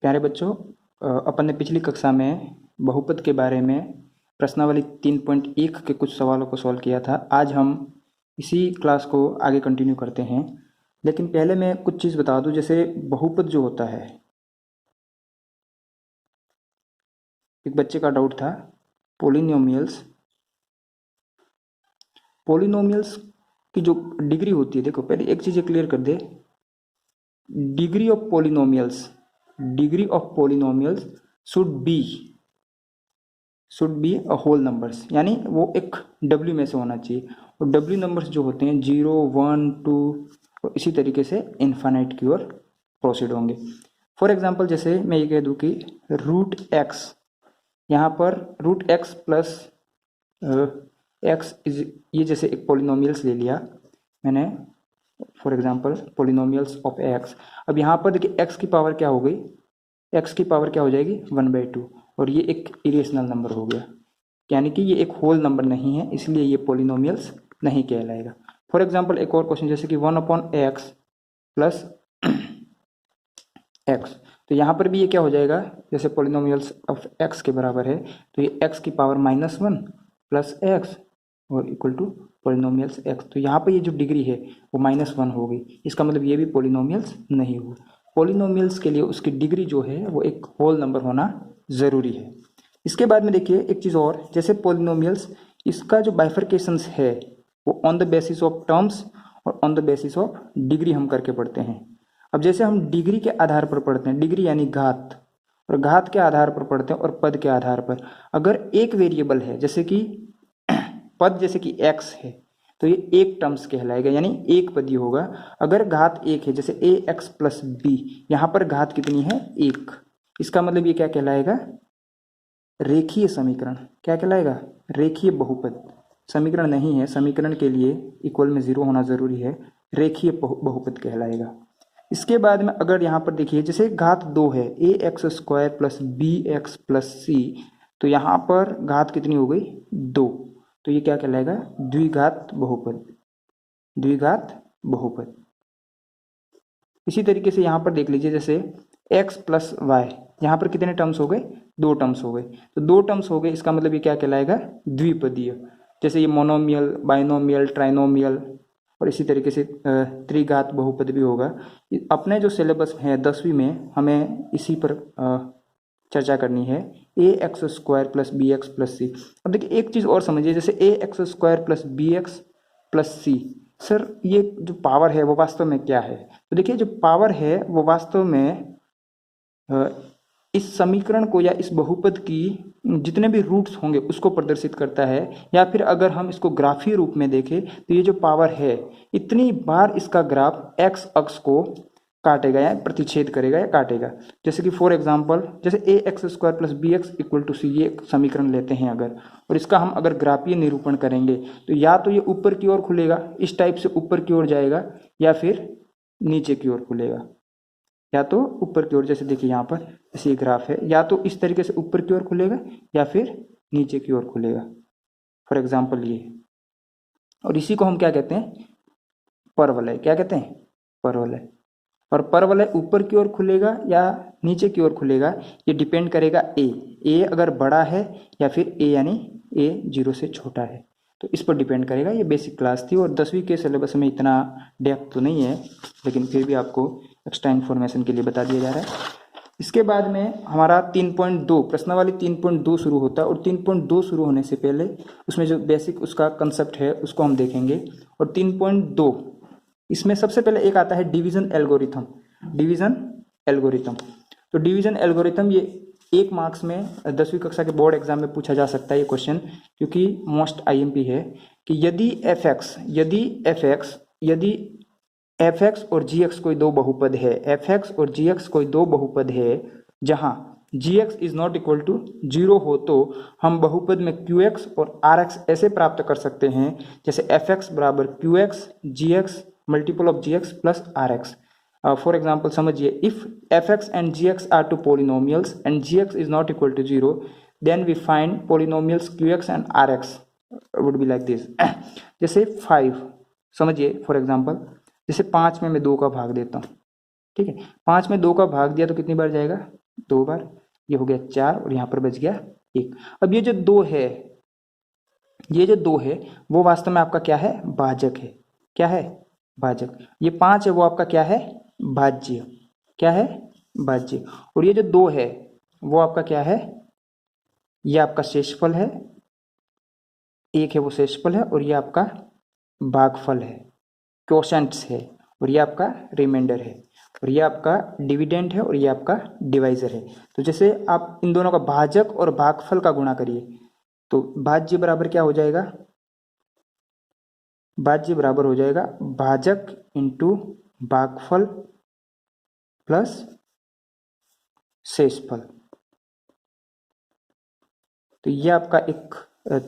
प्यारे बच्चों, अपन ने पिछली कक्षा में बहुपद के बारे में प्रश्नावली 3.1 के कुछ सवालों को सॉल्व किया था। आज हम इसी क्लास को आगे कंटिन्यू करते हैं, लेकिन पहले मैं कुछ चीज़ बता दूं। जैसे बहुपद जो होता है, एक बच्चे का डाउट था पोलिनोमियल्स की जो डिग्री होती है। देखो, पहले एक चीज़ क्लियर कर दे, degree of polynomials should be a whole numbers, यानी वो एक W में से होना चाहिए। और W नंबर्स जो होते हैं 0, 1, 2 और इसी तरीके से इन्फानाइट की ओर प्रोसीड होंगे। फॉर एग्जांपल, जैसे मैं ये कह दूं कि रूट एक्स, यहाँ पर root x plus x is, ये जैसे एक पोलिनोमियल्स ले लिया मैंने, for example polynomials of x. अब यहाँ पर देखिए एक्स की पावर क्या हो गई, एक्स की पावर क्या हो जाएगी 1/2, और ये एक इरेशनल नंबर हो गया, यानी कि ये एक होल नंबर नहीं है, इसलिए ये पोलिनोमियल्स नहीं कहलाएगा। फॉर एग्जांपल एक और क्वेश्चन, जैसे कि 1/x प्लस एक्स, तो यहाँ पर भी ये क्या हो जाएगा, जैसे पोलिनोमियल्स ऑफ एक्स के बराबर है, तो ये एक्स की पावर -1 प्लस एक्स और इक्वल टू पोलिनोमियल्स एक्स। तो यहाँ पर ये जो डिग्री है वो -1 हो गई, इसका मतलब ये भी पोलिनोमियल्स नहीं हुआ। पोलिनोमियल्स के लिए उसकी डिग्री जो है वो एक होल नंबर होना ज़रूरी है। इसके बाद में देखिए एक चीज़ और, जैसे पोलिनोमियल्स, इसका जो बाइफरकेशंस है वो on the basis of terms और on the basis of degree हम करके पढ़ते हैं। अब जैसे हम डिग्री के आधार पर पढ़ते हैं, डिग्री यानी घात, और घात के आधार पर पढ़ते हैं और पद के आधार पर। अगर एक वेरिएबल है, जैसे कि पद जैसे कि x है, तो ये एक टर्म्स कहलाएगा, यानी एक पदी होगा। अगर घात एक है, जैसे ax प्लस b, यहाँ पर घात कितनी है 1, इसका मतलब ये क्या कहलाएगा, रेखीय समीकरण। क्या कहलाएगा, रेखीय बहुपद। समीकरण नहीं है, समीकरण के लिए इक्वल में 0 होना जरूरी है, रेखीय बहुपद कहलाएगा। इसके बाद में अगर यहाँ पर देखिए, जैसे घात 2 है, ax² plus bx plus c, तो यहाँ पर घात कितनी हो गई 2, तो ये क्या कहलाएगा, द्विघात बहुपद। इसी तरीके से यहाँ पर देख लीजिए, जैसे x प्लस वाई, यहाँ पर कितने टर्म्स हो गए, 2 टर्म्स हो गए, तो 2 टर्म्स हो गए, इसका मतलब ये क्या कहलाएगा, द्विपदीय। जैसे ये मोनोमियल, बाइनोमियल, ट्राइनोमियल और इसी तरीके से त्रिघात बहुपद भी होगा। अपने जो सिलेबस है 10वीं में, हमें इसी पर चर्चा करनी है, ax² plus bx plus c। अब देखिए एक चीज़ और समझिए, जैसे ax² plus bx plus c, sir ये जो पावर है वो वास्तव में क्या है। तो देखिए जो पावर है वो वास्तव में इस समीकरण को या इस बहुपद की जितने भी रूट्स होंगे उसको प्रदर्शित करता है, या फिर अगर हम इसको ग्राफीय रूप में देखें तो ये जो पावर है, इतनी बार इसका ग्राफ x अक्ष को काटेगा या प्रतिच्छेद करेगा या काटेगा। जैसे कि फॉर एग्जांपल, जैसे ax² plus bx equal to c, ये समीकरण लेते हैं अगर, और इसका हम अगर ग्राफीय निरूपण करेंगे तो या तो ये ऊपर की ओर खुलेगा, इस टाइप से ऊपर की ओर जाएगा, या फिर नीचे की ओर खुलेगा, या तो ऊपर की ओर, जैसे देखिए यहाँ पर जैसे ये ग्राफ है, या तो इस तरीके से ऊपर की ओर खुलेगा या फिर नीचे की ओर खुलेगा, फॉर एग्जांपल ये। और इसी को हम क्या कहते हैं, परवलय। क्या कहते हैं, परवलय। और परवलय ऊपर की ओर खुलेगा या नीचे की ओर खुलेगा, ये डिपेंड करेगा ए अगर बड़ा है या फिर ए यानी ए 0 से छोटा है, तो इस पर डिपेंड करेगा। ये बेसिक क्लास थी और 10वीं के सिलेबस में इतना डेप्थ तो नहीं है, लेकिन फिर भी आपको एक्स्ट्रा इन्फॉर्मेशन के लिए बता दिया जा रहा है। इसके बाद में हमारा 3.2 प्रश्नावली 3.2 शुरू होता है, और 3.2 शुरू होने से पहले उसमें जो बेसिक उसका कंसेप्ट है उसको हम देखेंगे। और 3.2 इसमें सबसे पहले एक आता है डिवीजन एल्गोरिथम। तो डिवीजन एल्गोरिथम ये 1 मार्क्स में 10वीं कक्षा के बोर्ड एग्जाम में पूछा जा सकता है ये क्वेश्चन, क्योंकि मोस्ट IMP है कि यदि f x और g x कोई दो बहुपद है, f(x) और g(x) कोई दो बहुपद है जहां g(x) is not equal to 0 हो, तो हम बहुपद में q(x) और r(x) ऐसे प्राप्त कर सकते हैं, जैसे f(x) बराबर q(x), g(x) multiple of g(x) plus r(x). For example समझिए, if f(x) and g(x) are two polynomials and g(x) is not equal to 0, then we find polynomials q(x) and r(x) would be like this. जैसे 5 समझिए, for example जैसे 5 में मैं 2 का भाग देता हूँ, ठीक है, 5 में 2 का भाग दिया तो कितनी बार जाएगा, 2 बार, ये हो गया 4 और यहाँ पर बच गया 1। अब ये जो 2 है, ये जो 2 है वो वास्तव में आपका क्या है, भाजक है। क्या है, भाजक। ये 5 है वो आपका क्या है, भाज्य। क्या है, भाज्य। और ये जो 2 है वो आपका क्या है, ये आपका शेषफल है, 1 है वो शेषफल है, और ये आपका भागफल है, क्वोशंट्स है, और ये आपका रिमाइंडर है, और ये आपका डिविडेंड है, और ये आपका डिवाइजर है। तो जैसे आप इन दोनों का भाजक और भागफल का गुणा करिए तो भाज्य बराबर क्या हो जाएगा, भाज्य बराबर हो जाएगा भाजक इंटू भागफल प्लस शेषफल। तो ये आपका एक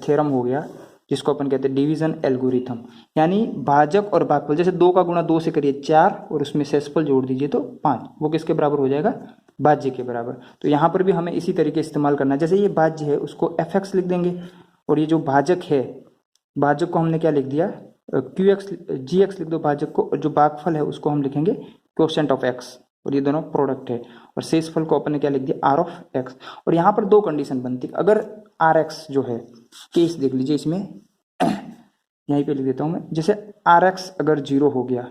थ्योरम हो गया जिसको अपन कहते हैं डिवीजन एल्गोरिथम। यानी भाजक और भागफल, जैसे 2 का गुणा 2 से करिए 4 और उसमें शेषफल जोड़ दीजिए तो 5, वो किसके बराबर हो जाएगा, भाज्य के बराबर। तो यहाँ पर भी हमें इसी तरीके इस्तेमाल करना है। जैसे ये भाज्य है उसको fx लिख देंगे, और ये जो भाजक है, भाजक को हमने क्या लिख दिया, qx gx लिख दो भाजक को, और जो भागफल है उसको हम लिखेंगे क्वोशंट ऑफ x, और ये दोनों प्रोडक्ट है। और शेषफल को अपन ने क्या लिख दिया, r ऑफ x। और यहाँ पर 2 कंडीशन बनती है। अगर rx जो है, केस देख लीजिए इसमें, यहीं पे लिख देता हूँ मैं, जैसे rx अगर 0 हो गया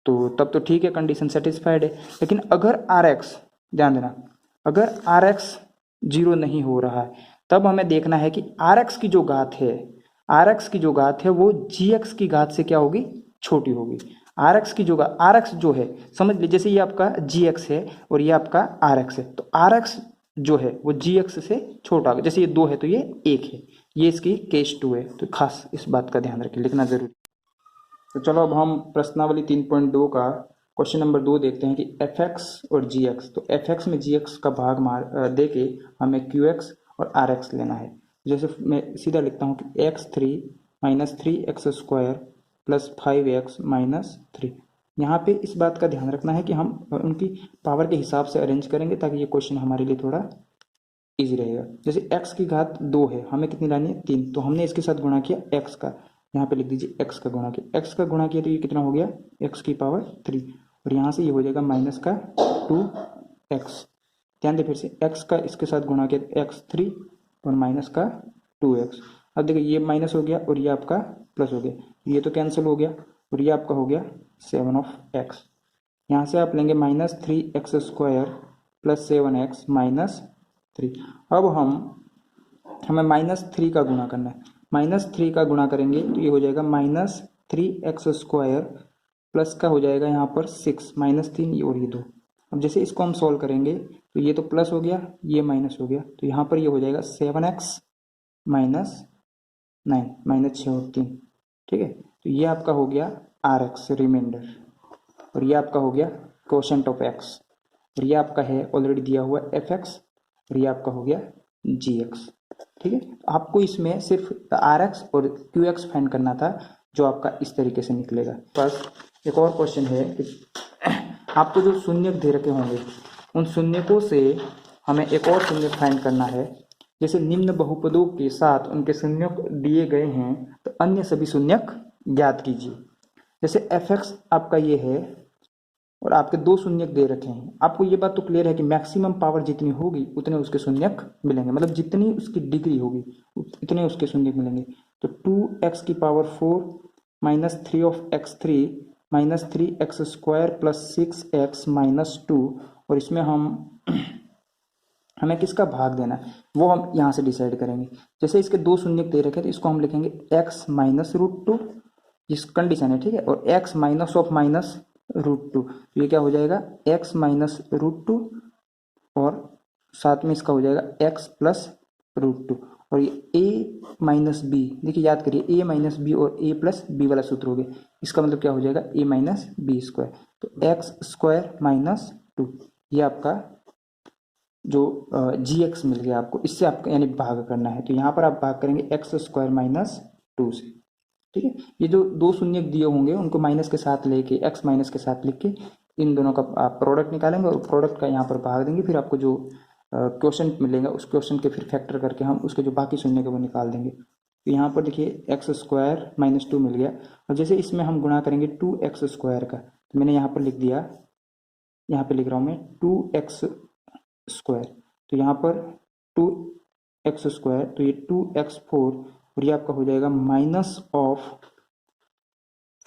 तो तब तो ठीक है, कंडीशन सेटिस्फाइड है। लेकिन अगर rx, ध्यान देना, अगर rx 0 नहीं हो रहा है तब हमें देखना है कि rx की जो घात है, rx की जो घात है वो gx की घात से क्या होगी, छोटी होगी। rx की जो rx जो है, समझ लीजिए जैसे ये आपका gx है और ये आपका rx है, तो rx जो है वो gx से छोटा होगा। जैसे ये 2 है तो ये 1 है, ये इसकी केस 2 है। तो खास इस बात का ध्यान रखें, लिखना जरूरी। तो चलो अब हम प्रश्नावली 3.2 का क्वेश्चन नंबर 2 देखते हैं कि fx और gx। तो fx में gx का भाग दे के हमें qx और rx लेना है। जैसे मैं सीधा लिखता हूँ कि x3 minus 3x square plus 5x minus 3। यहाँ पे इस बात का ध्यान रखना है कि हम उनकी पावर के हिसाब से अरेंज करेंगे ताकि ये क्वेश्चन हमारे लिए थोड़ा इजी रहेगा। जैसे x की घात 2 है, हमें कितनी लानी है, 3, तो हमने इसके साथ गुणा किया x का, यहाँ पे लिख दीजिए x का गुणा किया, x का गुणा किया तो ये कितना हो गया, x की पावर 3, और यहाँ से ये हो जाएगा माइनस का 2x। ध्यान दे फिर से, x का इसके साथ गुणा किया x3 और माइनस का 2x। अब देखिए ये माइनस हो गया और ये आपका प्लस हो गया, ये तो कैंसिल हो गया, और ये आपका हो गया 7 ऑफ x। यहाँ से आप लेंगे minus 3x square plus 7x minus 3। अब हमें माइनस 3 का गुणा करना है, माइनस 3 का गुणा करेंगे तो ये हो जाएगा माइनस 3x स्क्वायर प्लस का हो जाएगा यहाँ पर 6 माइनस 3 और ये 2। अब जैसे इसको हम सॉल्व करेंगे तो ये तो प्लस हो गया, ये माइनस हो गया, तो यहाँ पर ये हो जाएगा 7x माइनस 9 माइनस 6 और 3। ठीक है, तो ये आपका हो गया rx रिमाइंडर, और ये आपका हो गया क्वोशंट ऑफ x, और ये आपका है ऑलरेडी दिया हुआ fx, और ये आपका हो गया gx। ठीक है, तो आपको इसमें सिर्फ rx और qx फाइंड करना था, जो आपका इस तरीके से निकलेगा। बस एक और क्वेश्चन है कि आपको जो शून्यक दे रखे होंगे उन शून्यकों से हमें एक और शून्यक फाइंड करना है। जैसे निम्न बहुपदों के साथ उनके शून्यक दिए गए हैं तो अन्य सभी शून्यक ज्ञात कीजिए। जैसे fx आपका ये है और आपके 2 शून्यक दे रखे हैं, आपको ये बात तो क्लियर है कि मैक्सिमम पावर जितनी होगी उतने उसके शून्यक मिलेंगे, मतलब जितनी उसकी डिग्री होगी इतने उसके शून्यक मिलेंगे। तो 2x की power 4 minus 3 of x3 minus 3x square plus 6x minus 2, और इसमें हमें किसका भाग देना है वो हम यहाँ से डिसाइड करेंगे। जैसे इसके 2 शून्यक दे रखे तो इसको हम लिखेंगे x माइनस रूट 2, इस कंडीशन है, ठीक है, और x minus of minus root 2, तो ये क्या हो जाएगा x माइनस रूट 2, और साथ में इसका हो जाएगा x प्लस रूट 2, और ये a माइनस बी, देखिए याद करिए a माइनस बी और a प्लस बी वाला सूत्र हो गया, इसका मतलब क्या हो जाएगा a माइनस बी स्क्वायर, तो x स्क्वायर माइनस 2, ये आपका जो gx मिल गया आपको, इससे आपको यानी भाग करना है। तो यहाँ पर आप भाग करेंगे x स्क्वायर माइनस 2 से। ठीक है, ये जो 2 शून्यक दिए होंगे उनको माइनस के साथ लेके x माइनस के साथ लिख के इन दोनों का आप प्रोडक्ट निकालेंगे और प्रोडक्ट का यहाँ पर भाग देंगे, फिर आपको जो क्वेश्चन मिलेगा उस क्वेश्चन के फिर फैक्टर करके हम उसके जो बाकी शून्य के वो निकाल देंगे। तो यहाँ पर देखिए x स्क्वायर माइनस 2 मिल गया, और जैसे इसमें हम गुणा करेंगे 2x स्क्वायर का, तो मैंने यहाँ पर लिख दिया, यहाँ पे लिख रहा हूँ मैं 2x स्क्वायर, तो यहाँ पर 2x स्क्वायर, तो ये 2x4 और ये आपका हो जाएगा माइनस ऑफ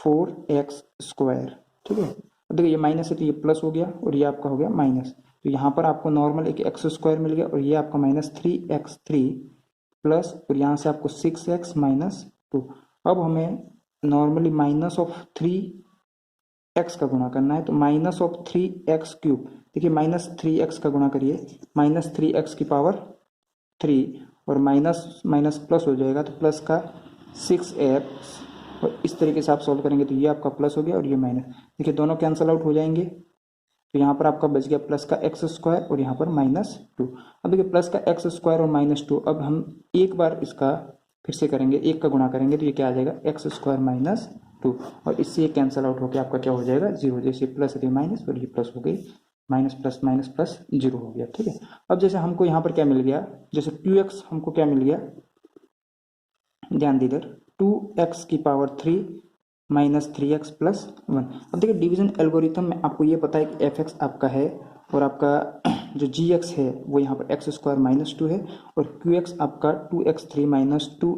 4x स्क्वायर। ठीक है, अब देखिए ये माइनस है तो ये प्लस हो गया और ये आपका हो गया माइनस, तो यहाँ पर आपको नॉर्मल एक एक्स स्क्वायर मिल गया और ये आपका माइनस 3x3 प्लस और यहाँ से आपको 6x माइनस 2। अब हमें नॉर्मली माइनस ऑफ 3x का गुणा करना है, तो माइनस ऑफ 3x क्यूब, देखिए माइनस 3x का गुणा करिए, माइनस 3x की पावर 3 और माइनस माइनस प्लस हो जाएगा तो प्लस का 6x, और इस तरीके से आप सॉल्व करेंगे तो ये आपका प्लस हो गया और ये माइनस, देखिए दोनों कैंसल आउट हो जाएंगे, तो यहाँ पर आपका बच गया प्लस का एक्स स्क्वायर और यहाँ पर माइनस 2। अब देखिए प्लस का एक्स स्क्वायर और माइनस 2, अब हम एक बार इसका फिर से करेंगे, एक का गुणा करेंगे तो ये क्या आ जाएगा एक्स स्क्वायर माइनस 2, और इससे ये कैंसल आउट होकर आपका क्या हो जाएगा 0, जैसे प्लस है माइनस और ये प्लस हो गई, माइनस प्लस 0 हो गया। ठीक है, अब जैसे हमको यहाँ पर क्या मिल गया, जैसे 2x हमको क्या मिल गया, ध्यान दीजिए, 2x की पावर 3 माइनस 3x प्लस 1। अब देखिए डिवीजन एल्गोरिथम में आपको ये पता है कि fx आपका है और आपका जो gx है वो यहाँ पर एक्स स्क्वायर माइनस 2 है और qx आपका 2x3 माइनस 2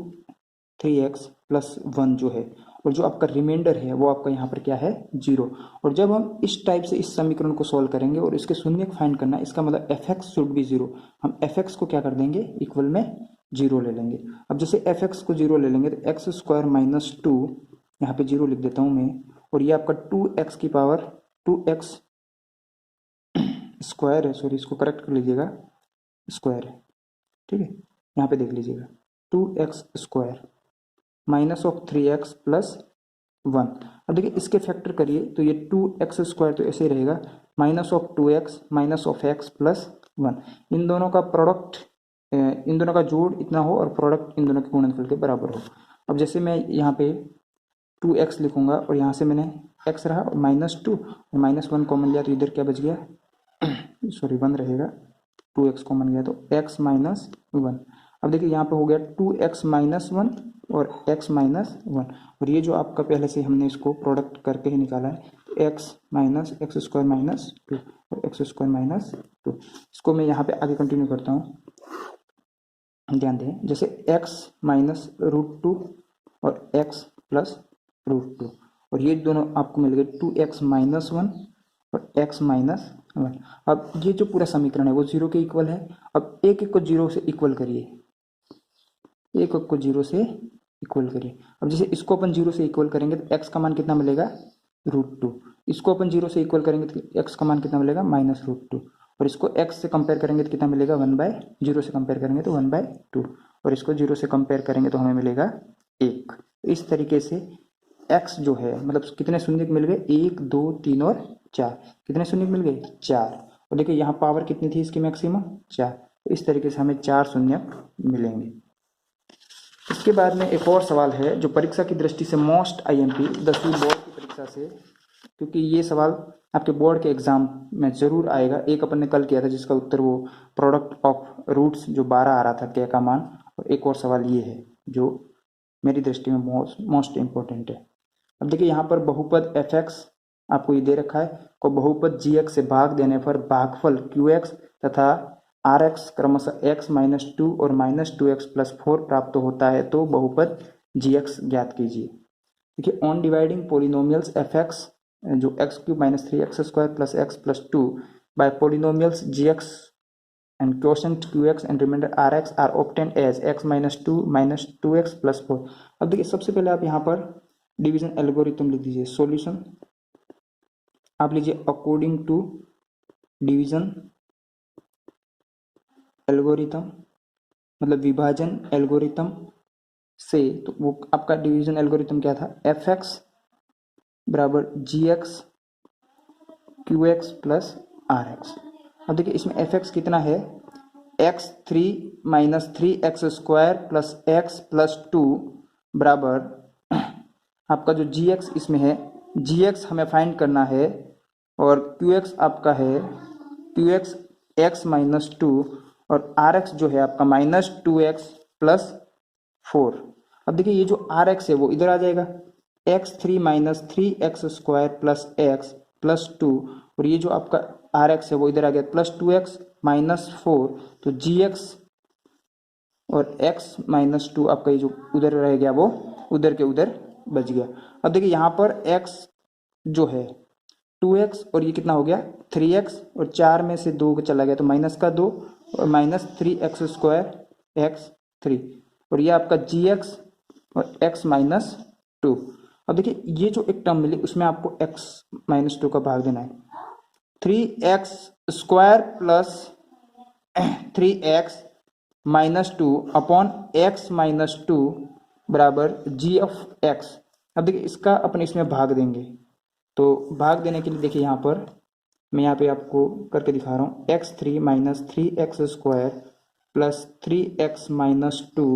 3x प्लस 1 जो है, और जो आपका रिमाइंडर है वो आपका यहाँ पर क्या है 0। और जब हम इस टाइप से इस समीकरण को सॉल्व करेंगे और इसके शून्य फाइंड करना है, इसका मतलब fx शुड बी 0, हम fx को क्या कर देंगे इक्वल में 0 ले लेंगे। अब जैसे fx को 0 ले लेंगे तो एक्स स्क्वायर माइनस 2, यहाँ पे 0 लिख देता हूँ मैं, और ये आपका 2x की पावर 2x स्क्वायर है, सॉरी इसको करेक्ट कर लीजिएगा, स्क्वायर है। ठीक है, यहाँ पे देख लीजिएगा 2x square minus of 3x plus 1। अब देखिए इसके फैक्टर करिए तो ये 2x स्क्वायर तो ऐसे ही रहेगा, minus of 2x minus of x plus 1, इन दोनों का प्रोडक्ट, इन दोनों का जोड़ इतना हो और प्रोडक्ट इन दोनों के गुणनफल के बराबर हो। अब जैसे मैं यहाँ पे 2x लिखूंगा और यहाँ से मैंने x रहा और माइनस 2 और माइनस 1 कॉमन लिया तो इधर क्या बच गया सॉरी 1 रहेगा, 2x कॉमन गया तो x माइनस 1। अब देखिए यहाँ पे हो गया 2x माइनस 1 और x माइनस 1, और ये जो आपका पहले से हमने इसको प्रोडक्ट करके ही निकाला है, x minus x square minus 2 और एक्स स्क्वायर माइनस 2। इसको मैं यहाँ पे आगे कंटिन्यू करता हूँ, ध्यान दें, जैसे x माइनस रूट 2 और x प्लस रूट 2, और ये दोनों आपको मिल गए 2x माइनस 1 और x माइनस 1। अब ये जो पूरा समीकरण है वो 0 के इक्वल है। अब एक एक को 0 से इक्वल करिए, एक एक को 0 से इक्वल करिए। अब जैसे इसको अपन 0 से इक्वल करेंगे तो x का मान कितना मिलेगा रूट 2, इसको अपन 0 से इक्वल करेंगे तो x का मान कितना मिलेगा माइनस रूट 2, और इसको x से कंपेयर करेंगे तो कितना मिलेगा 1/0 से कंपेयर करेंगे तो 1/2, और इसको 0 से कंपेयर करेंगे तो हमें मिलेगा 1। इस तरीके से x जो है मतलब कितने शून्य मिल गए 1 2 3 और 4, कितने शून्य मिल गए 4, और देखिए यहाँ पावर कितनी थी इसकी मैक्सिमम 4, तो इस तरीके से हमें 4 शून्य मिलेंगे। इसके बाद में एक और सवाल है जो परीक्षा की दृष्टि से मोस्ट IMP 10वीं बोर्ड की परीक्षा से, क्योंकि ये सवाल आपके बोर्ड के एग्जाम में जरूर आएगा। एक अपन ने कल किया था जिसका उत्तर वो प्रोडक्ट ऑफ रूट्स जो 12 आ रहा था क्या का मान, और एक और सवाल ये है जो मेरी दृष्टि में मोस्ट इम्पोर्टेंट है। अब देखिए यहाँ पर बहुपद fx आपको ये दे रखा है को बहुपद gx से भाग देने पर भागफल qx तथा rx क्रमशः x माइनस 2 और माइनस 2x प्लस 4 प्राप्त होता है, तो बहुपद gx ज्ञात कीजिए। देखिए ऑन डिवाइडिंग पोलिनोमियल्स fx जो x cube minus 3x square plus x plus 2 by polynomials gx and quotient qx and remainder rx are obtained as x minus 2 minus 2x plus 4। अब देखिए सबसे पहले आप यहाँ पर डिवीजन एल्गोरिथम लिख दीजिए, सॉल्यूशन आप लीजिए अकॉर्डिंग टू डिवीजन एल्गोरिथम मतलब विभाजन एल्गोरिथम से, तो वो आपका डिवीजन एल्गोरिथम क्या था fx बराबर gx qx प्लस rx। अब देखिए इसमें fx कितना है x3 minus 3x square plus x plus 2 बराबर आपका जो gx इसमें है, gx हमें फाइंड करना है, और qx आपका है qx x माइनस 2 और rx जो है आपका माइनस 2x प्लस 4। अब देखिए ये जो rx है वो इधर आ जाएगा, x3 minus 3x square plus x plus 2, और ये जो आपका rx है वो इधर आ गया प्लस 2x -4, तो जी एक्स और x -2 आपका ये जो उधर रह गया वो उधर के उधर बच गया। अब देखिए यहाँ पर x जो है 2x और ये कितना हो गया 3x, और 4 में से 2 चला गया तो -2 और -3x² x3, और ये आपका gx और x -2। अब देखिए ये जो एक टर्म मिली उसमें आपको x -2 का भाग देना है। 3x² plus 3x -2 upon x -2 बराबर g ऑफ x। अब देखिए इसका अपन इसमें भाग देंगे, तो भाग देने के लिए देखिए यहाँ पर मैं यहाँ पे आपको करके दिखा रहा हूँ। x3 - 3x² प्लस 3x -2,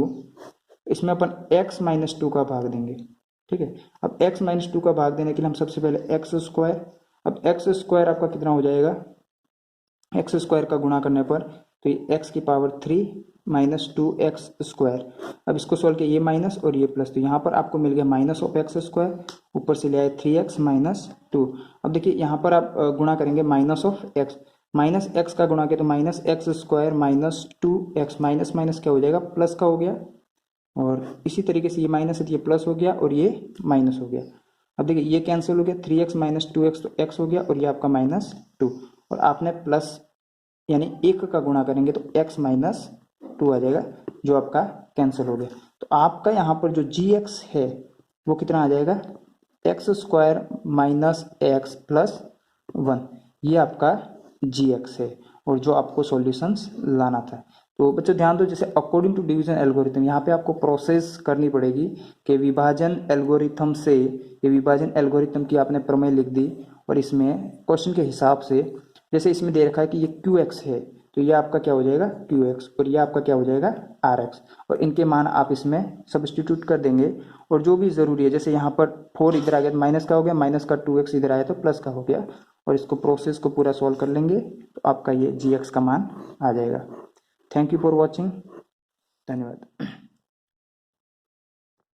इसमें अपन x -2 का भाग देंगे, ठीक है। अब x -2 का भाग देने के लिए हम सबसे पहले x², अब x² आपका कितना हो जाएगा, x² का गुणा करने पर तो ये x की पावर 3 -2x²। अब इसको सोल्व किया, ये माइनस और ये प्लस, तो यहाँ पर आपको मिल गया माइनस ऑफ x², ऊपर से ले आए 3x -2। अब देखिए यहाँ पर आप गुणा करेंगे minus of x, minus x का गुणा किया तो -x² -2x, माइनस माइनस क्या हो जाएगा प्लस का हो गया, और इसी तरीके से ये माइनस है तो ये प्लस हो गया और ये माइनस हो गया। अब देखिए ये कैंसिल हो गया, 3x -2x तो x हो गया और ये आपका -2, और आपने प्लस यानी 1 का गुणा करेंगे तो x -2 आ जाएगा जो आपका कैंसिल हो गया। तो आपका यहाँ पर जो gx है वो कितना आ जाएगा x² -x प्लस 1, ये आपका gx है और जो आपको सॉल्यूशंस लाना था। तो बच्चों ध्यान दो, जैसे अकॉर्डिंग टू डिवीजन एल्गोरिथम यहाँ पे आपको प्रोसेस करनी पड़ेगी कि विभाजन एल्गोरिथम से, ये विभाजन एल्गोरिथम की आपने प्रमेय लिख दी और इसमें क्वेश्चन के हिसाब से जैसे इसमें दे रखा है कि ये QX है तो ये आपका क्या हो जाएगा QX, और ये आपका क्या हो जाएगा RX, और इनके मान आप इसमें सब्स्टिट्यूट कर देंगे। और जो भी ज़रूरी है, जैसे यहाँ पर 4 इधर आ गया तो माइनस का हो गया, माइनस का 2x इधर आया तो प्लस का हो गया, और इसको प्रोसेस को पूरा सॉल्व कर लेंगे तो आपका ये gx का मान आ जाएगा। थैंक यू फॉर वॉचिंग, धन्यवाद।